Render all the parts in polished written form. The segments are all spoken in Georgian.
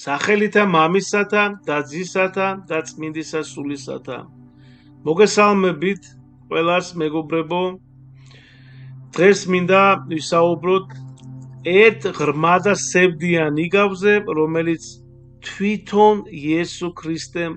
სახელითა მამისათა და ძისათა და წმინდისა სულისათა. მოგესალმებით ყველას მეგობრებო. დღეს მინდა ვისაუბროთ ერთ ღრმა და სევდიან იგავზე, რომელიც თვითონ იესო ქრისტემ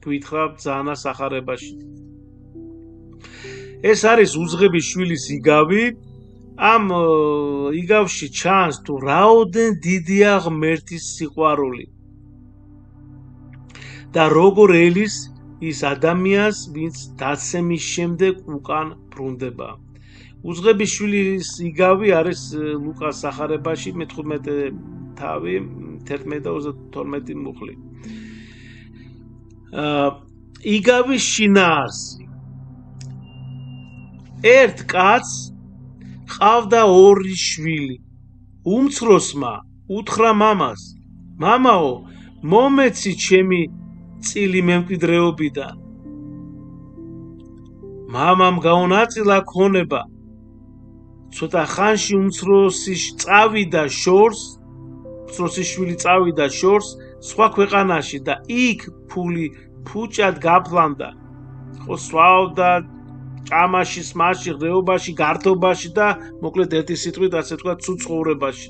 გვითხრა ბრძანა სახარებაში. ეს არის უძღების შვილის იგავი. ამ იგავში ჩანს თუ რაოდენ დიდია ღმერთის სიყვარული და როგორ ელის ის ადამიანს, ვინც დაცემის შემდეგ უკან ბრუნდება. უძღების შვილის იგავი არის ლუკას სახარებაში 15 თავი 11 და 12 მუხლი. იგავის შინაარსი. ერთ კაცს ყავდა ორი შვილი. უმცროსმა უთხრა მამას: მამაო, მომეცი ჩემი წილი მემკვიდრეობიდან. მამამ გაუნაწილა ქონება. ცოტა ხანში უმცროსი შვილი წავიდა შორს სხვა ქვეყანაში და იქ ფული ფუჭად გაფლანდა. ხო, სვავდა ჭამაში, სმაში, ღრეობაში, გართობაში და მოკლედ ერთი სიტყვით ასე თქვა ცუდ ცხოვრებაში.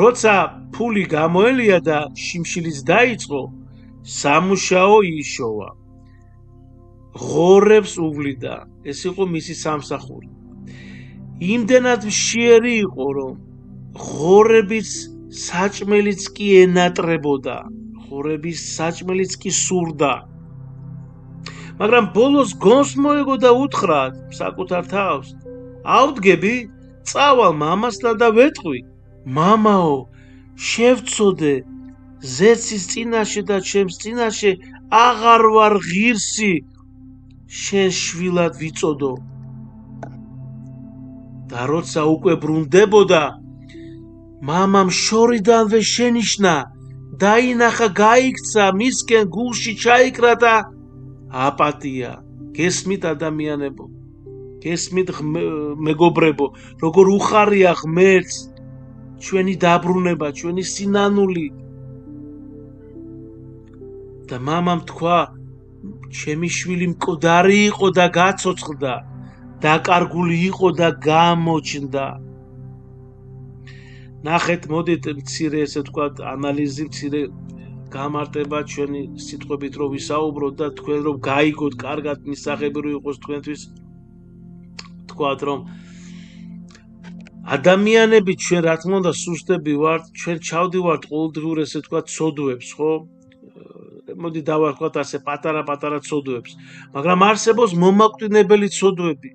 როცა ფული გამოელია და შიმშილიც დაიწყო, სამუშაო იშოვა. ღორებს უვლიდა. ეს იყო მისი სამსახური. იმდენად მშიერი იყო, რომ ღორების საჭმელიც კი ენატრებოდა, ღორების საჭმელიც კი სურდა. მაგრამ ბოლოს გონს მოეგო და უთხრა საკუთარ თავს: ავდგები, წავალ მამასთან და ვეტყვი. მამაო, შევწოდე, ზეცის წინაშე და ჩემს წინაშე აღარ ვარ ღირსი, შენ შვილად ვიწოდო. და როცა უკვე ბრუნდებოდა, მამამ შორიდანვე შენიშნა, დაინახა, გაიქცა, მისკენ გულში ჩაიკრა და აპატია. გესმით ადამიანებო, გესმით მეგობრებო, როგორ უხარია ღმერთს ჩვენი დაბრუნება, ჩვენი სინანული. და მამამ თქვა: ჩემი შვილი მკვდარი იყო და გაცოცხლდა, დაკარგული იყო და გამოჩნდა. ნახეთ, მოდით მცირე ესე თქვა ანალიზი, მცირე გამარტება ჩვენი სიტყვებით რომ ვისაუბროთ და თქვენ რომ გაიგოთ კარგად მისაღები რომ იყოს თქვენთვის. თქვათ რომ ადამიანები ჩვენ რა თქმა უნდა სუსტები ვართ, ჩვენ ჩავდივართ ყოველდღიურ ესე თქვა ცოდვებს, ხო? მოდი დავარქვათ ასე პატარა ცოდვებს, მაგრამ არსებობს მომაკვდინებელი ცოდვები,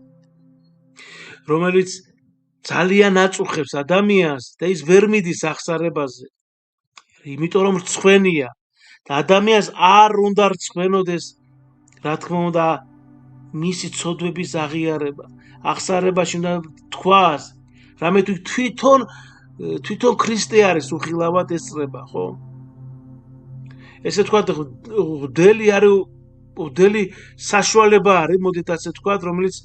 რომელიც ძალიან აწუხებს ადამიანს და ის ვერ მიდის აღსარებაზე. იმიტომ რომ რცხვენია და ადამიანს არ უნდა რცხვენოდეს, რა თქმა უნდა, მისი ცოდვების აღიარება. აღსარებაში უნდა თქვას, რამე თვითონ ქრისტე არის უხილავად ესწრება, ხო? ესე თქვა, ღვთელი საშუალება არის, მოდით ასე თქვა, რომელიც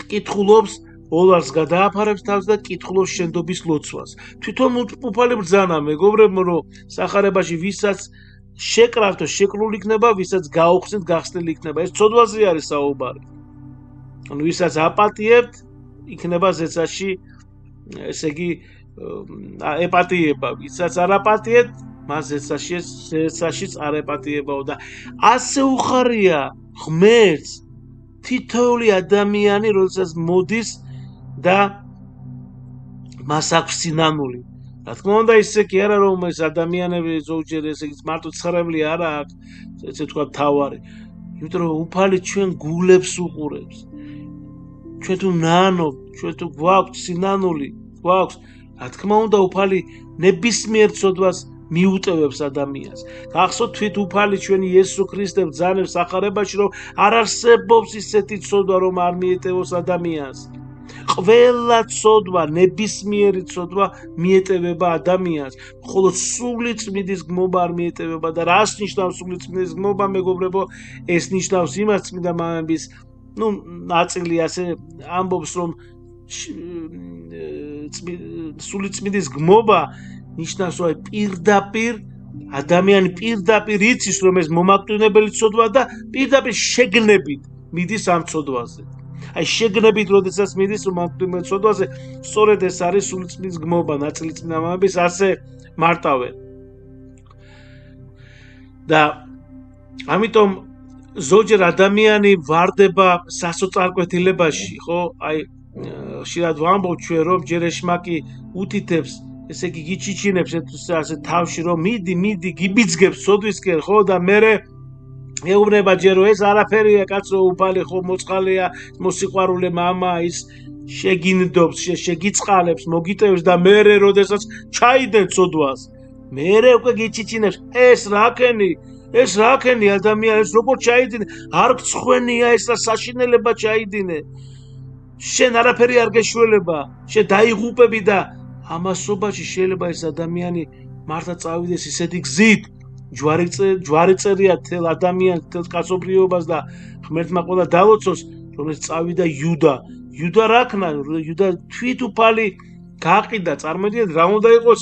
კითხულობს, ოლარს გადააფარებს თავს და კითხულობს შენდობის ლოცვას. თვითონ უფალი ბრძანა მეგობრებო, რომ სახარებაში ვისაც შეკრავთო, შეკრული იქნება, ვისაც გაუხსნით, გახსნილი იქნება. ეს ცოდვაზე არის საუბარი. ანუ ვისაც აპატიებთ, იქნება ზეცაში, ესე იგი, ეპატიება. ვისაც არ აპატიებთ, მას ზეცაშიც არ ეპატიებაო და ასე უხარია ღმერთს თითოეული ადამიანი, როდესაც მოდის და მას აქვს სინანული. რა თქმა უნდა, ისე კი არა, რომ ეს ადამიანები ზოგჯერ ესე იგი მარტო ცხრემლი არა აქვს, ესე თქვა თავარი. იმიტომ რომ უფალი ჩვენ გულებს უყურებს. ჩვენ თუ ნანობთ, ჩვენ თუ გვაქვს სინანული, გვაქვს, რა თქმა უნდა, უფალი ნებისმიერ ცოდვას მიუტევებს ადამიანს. გახსოვთ თვით უფალი ჩვენი იესო ქრისტე ბრძანებს სახარებაში, რომ არ არსებობს ისეთი ცოდვა, რომ არ მიეტევოს ადამიანს. ყველა ცოდვა, ნებისმიერი ცოდვა მიეტევება ადამიანს, ხოლო სული წმინდის გმობა არ მიეტევება. და რას ნიშნავს სული წმინდის გმობა, მეგობრებო? ეს ნიშნავს იმას, წმინდა მამების ნაწილი ასე ამბობს, რომ სული წმინდის გმობა ნიშნავს რომ პირდაპირ ადამიანი პირდაპირ იცის რომ ეს მომაკვდინებელი ცოდვა და პირდაპირ შეგნებით მიდის ამ ცოდვაზე. აი შეგნებით როდესაც მიდის მომაკვდინებელი ცოდვაზე, სწორედ ეს არის სულიწმის გმობა, ნაწილიწმინდა მამების ასე მარტავენ. და ამიტომ ზოგჯერ ადამიანი ვარდება სასოწარკვეთილებაში, ხო? აი ხშირად ვამბობ ჩვენ რომ ჯერ ეშმაკი უთითებს, ესე იგი გიჩიჩინებს ასე თავში რომ მიდი გიბიძგებს ცოდვისკენ, ხო? და მერე ეუბნება ჯერ რომ ეს არაფერია კაცო უფალი ხო მოწყალია მოსიყვარულე მამა ის შეგინდობს შეგიწყალებს მოგიტევს და მერე როდესაც ჩაიდენ ცოდვას მერე უკვე გიჩიჩინებს ეს რაკენი ადამიანს როგორ ჩაიდინე არ გცხვენია ეს საშინელება ჩაიდინე შენ არაფერი არ გეშველება შენ დაიღუპები და ამასობაში შეიძლება ეს ადამიანი მართლა წავიდეს ისეთი გზით ჯვარი წერია თელ ადამიანს თელ კაცობრიობას და ღმერთმა ყველა დალოცოს რომელიც წავიდა იუდა რაკნა იუდა თვითუფალი გაყიდა წარმოდიეთ რა უნდა იყოს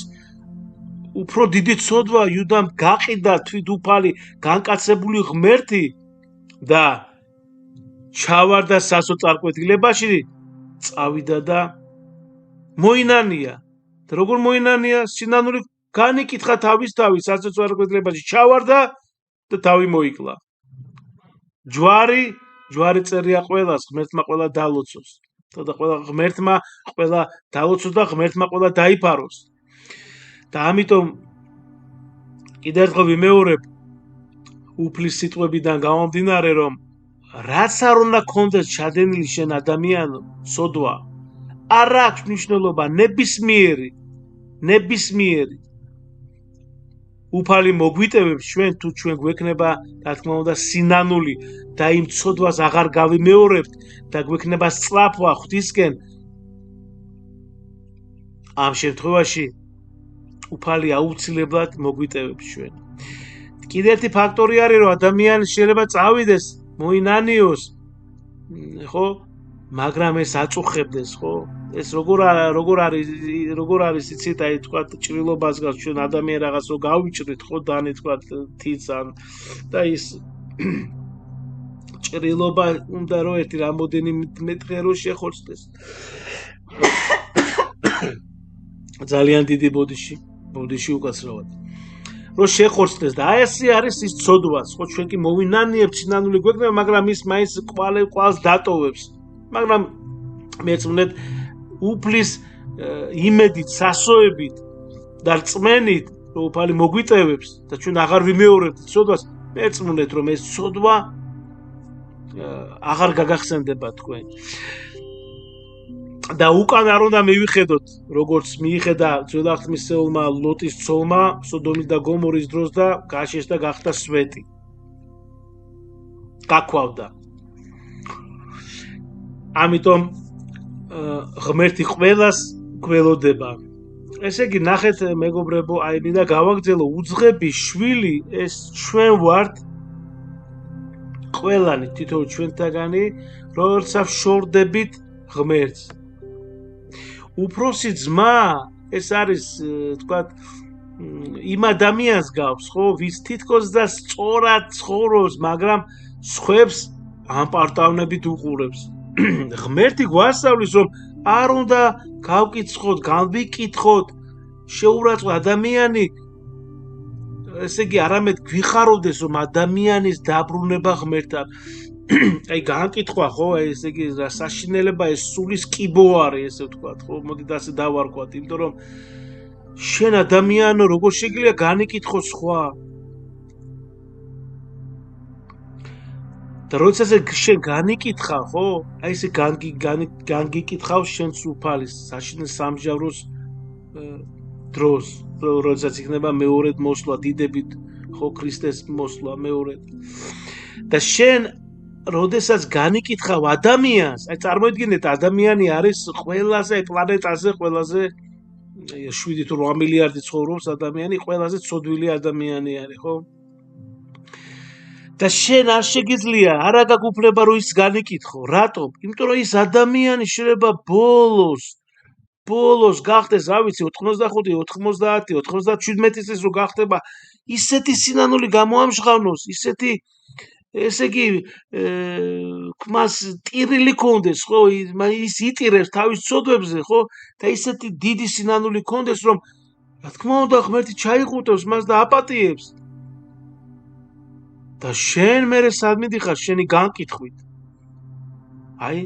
უფრო დიდი ცოდვა იუდამ გაყიდა თვითუფალი განკაცებული ღმერთი და ჩავარდა სასოწარკვეთილებაში წავიდა და მოინანია და როგორ მოინანია სინანული განიკითხა თავის სასოწარკვეთილებაში ჩავარდა და თავი მოიკლა ჯვარი წერია ყველას ღმერთმა ყველა დალოცოს და ყველა ღმერთმა ყველა დალოცოს და ღმერთმა ყველა დაიფაროს და ამიტომ კიდევ ერთხელ ვიმეორებ უფლის სიტყვებიდან გამომდინარე რომ რაც არ უნდა გქონდეს ჩადენილი შენ ადამიანო სოდვა არ აქვს მნიშვნელობა ნებისმიერი უფალი მოგვიტევებს ჩვენ თუ ჩვენ გვექნება რა თქმა უნდა სინანული და იმ ცოდვას აღარ გავიმეორებთ და გვექნება სწრაფვა ღვთისკენ ამ შემთხვევაში უფალი აუცილებლად მოგვიტევებს ჩვენ კიდევ ერთი ფაქტორი არის რომ ადამიანი შეიძლება წავიდეს მოინანიოს ხო მაგრამ ეს აწუხებდეს ხო ეს როგორ არის იცით აი თქვა ჭრილობას გავს ჩვენ ადამიანი რაღაც რო გავიჭრით ხო დანი თქვა თიცან და ის ჭრილობა უნდა რომ ერთი რამოდენიმე დღე რო შეხორცდეს ძალიან დიდი ბოდიში უკაცრავად რო შეხორცდეს და აი ესე არის ის ცოდვაც ხო ჩვენ კი მოვინანიებთ სინანული გვექნება მაგრამ ის მაინც კვალს დატოვებს მაგრამ მეცნეთ უფლის იმედით სასოებით და რწმენით რომ უფალი მოგვიტევებს და ჩვენ აღარ ვიმეორებთ ცოდვას მეცნეთ რომ ეს ცოდვა აღარ გაგახსენდება თქვენ და უკან არ უნდა მივიხედოთ როგორც მიიხედა ძველახთმისეულმა ლოტის ცოლმა სოდომის და გომორის დროს და გაშეშდა გახდა სვეტი გაქვავდა ამიტომ ღმერთი ყველას გველოდება ესე იგი ნახეთ მეგობრებო აი მინდა გავაგრძელო უძღების შვილი ეს ჩვენ ვართ ყველანი თითოეულ ჩვენთაგანი როცა შორდებით ღმერთს უფროსი ძმა ეს არის თქვათ იმ ადამიანს გავს ხო ვის თითქოს და სწორად ცხოვრობს მაგრამ სხვებს ამპარტავნებით უყურებს ღმერთი გვასწავლის რომ არ უნდა გავკითხოთ განვიკითხოთ შეურაცხო ადამიანი ესე იგი არამედ გვიხაროდეს რომ ადამიანის დაბრუნება ღმერთთან აი განკითხვა ხო ესე იგი საშინელება ეს სულის კიბო არის ესე ვთქვათ ხო მოდით ასე დავარქვათ იმიტომ რომ შენ ადამიანო როგორ შეგიძლია განიკითხო სხვა და როდესაც შენ განიკითხა ხო აი ესე განგიკითხავს შენს უფალის საშინელ სამჟავროს დროს როდესაც იქნება მეორედ მოსვლა დიდებით ხო ქრისტეს მოსვლა მეორედ და შენ როდესაც განიკითხავ ადამიანს აი წარმოიდგინეთ ადამიანი არის ყველაზე პლანეტაზე ყველაზე 7 თუ 8 მილიარდი ცხოვრობს ადამიანი ყველაზე ცოდვილი ადამიანი არის ხო და შენ არ შეგიძლია არა გაგუფლება რომ ის განიკითხო რატომ იმიტომ რომ ის ადამიანი შეიძლება ბოლოს ბოლოს გახდეს, რა ვიცი, 85, 90, 97 წლის რო გახდება, ისეთი სინანული გამოამჟღავნოს, ისეთი ესე იგი ქმას ტირილი კონდეს, ხო, ის იტირებს თავის ცოდვებზე, ხო, და ისეთი დიდი სინანული კონდეს, რომ რა თქმა უნდა ღმერთი ჩაიყუტებს მას და აპატიებს. და შენ მერე სად მიდიხარ შენი განკითხვით? აი,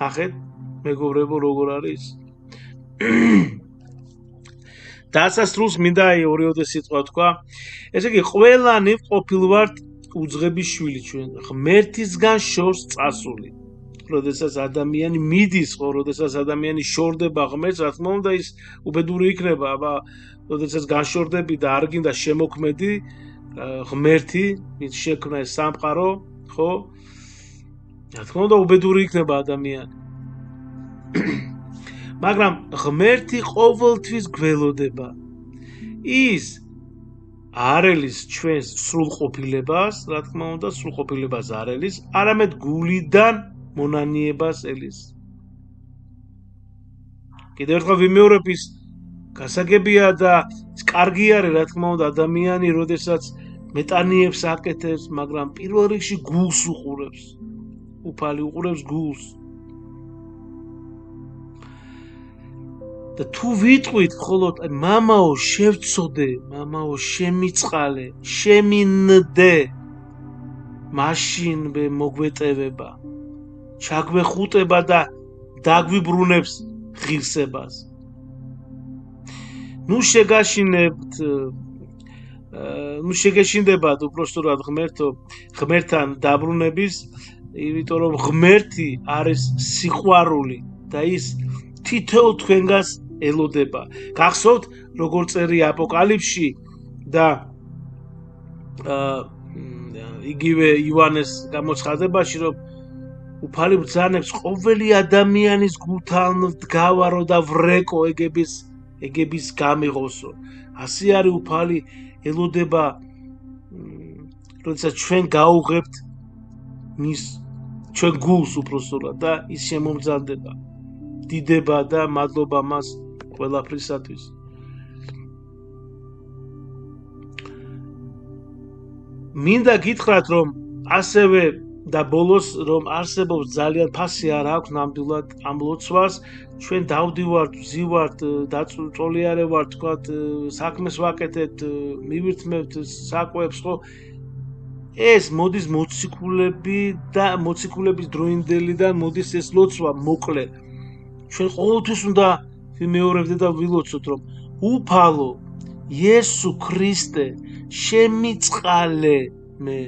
ნახეთ, მეგობრებო, როგორ არის? დასასრულს მინდა ორიოდე სიტყვა თქვა. ესე იგი, ყველანი ყოფილვართ უძღების შვილი ჩვენ. ღმერთისგან შორს წასული. როდესაც ადამიანი მიდის, ხო, როდესაც ადამიანი შორდება ღმერთს, რა თქმა უნდა, ის უბედური იქნება, აბა, როდესაც განშორდები და არ გინდა შემოქმედი ღმერთი, ვინც შექმნა ეს სამყარო, ხო? რა თქმა უნდა, უბედური იქნება ადამიანი. მაგრამ ღმერთი ყოველთვის გველოდება. ის არ ელის ჩვენს სრულყოფილებას, რა თქმა უნდა, სრულყოფილებას არ ელის, არამედ გულიდან მონანიებას ელის. კიდევ ერთხელ ვიმეორებ, ის გასაგებია და კარგი არის, რა თქმა უნდა, ადამიანი, როდესაც მეტანიებს აკეთებს, მაგრამ პირველ რიგში გულს უყურებს. უფალი უყურებს გულს. და თუ ვიტყვით მხოლოდ მამაო შევწოდე, მამაო შემიწყალე, შემინდე, მაშინ მოგვეტევება, ჩაგვეხუტება და დაგვიბრუნებს ღირსებას. ნუ შეგეშინდებათ უпростоრად ღმერთთან დაბრუნების, იმიტომ რომ ღმერთი არის სიყვარული და ის თითოეულ თქვენგანს ელოდება. გახსოვთ, როგორ წერია აპოკალიფსში და იგივე იოანეს გამოცხადებაში, რომ უფალი ბრძანებს ყოველი ადამიანის გულთან დგავარო და ვრეკო ეგების გამიღოსო. ასე არის უფალი ელოდება, როდესაც ჩვენ გაუღებთ ჩვენ გულს უпростоრად და ის შემომძალდება. დიდება და მადლობა მას ყველაფრისათვის. მინდა გითხრათ, რომ ასევე და ბოლოს, რომ არსებობს ძალიან ფასი არ აქვს ნამდვილად ამ ლოცვას. ჩვენ დავდივართ, ვზივართ, დაწოლიარევართ, თქვათ, საქმეს ვაკეთებთ, მივირთმევთ საკვებს, ხო? ეს მოდის მოციქულების დროინდელიდან მოდის ეს ლოცვა მოკლე. ჩვენ ყოველთვის უნდა ვიმეორებდეთ და ვილოცოთ, რომ უფალო იესო ქრისტე შემიწყალე მე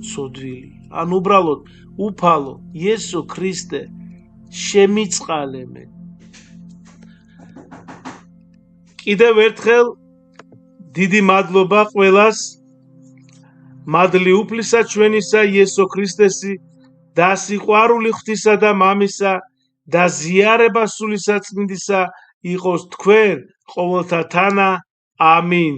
ცოდვილი. ან უბრალოდ უფალო იესო ქრისტე შემიწყალე მე. კიდევ ერთხელ დიდი მადლობა ყველას. მადლი უფლისა ჩვენისა იესო ქრისტესი და სიყვარული ღვთისა და მამისა და ზიარება სული საწმინდისა იყოს თქვენ ყოველთა თანა. ამინ.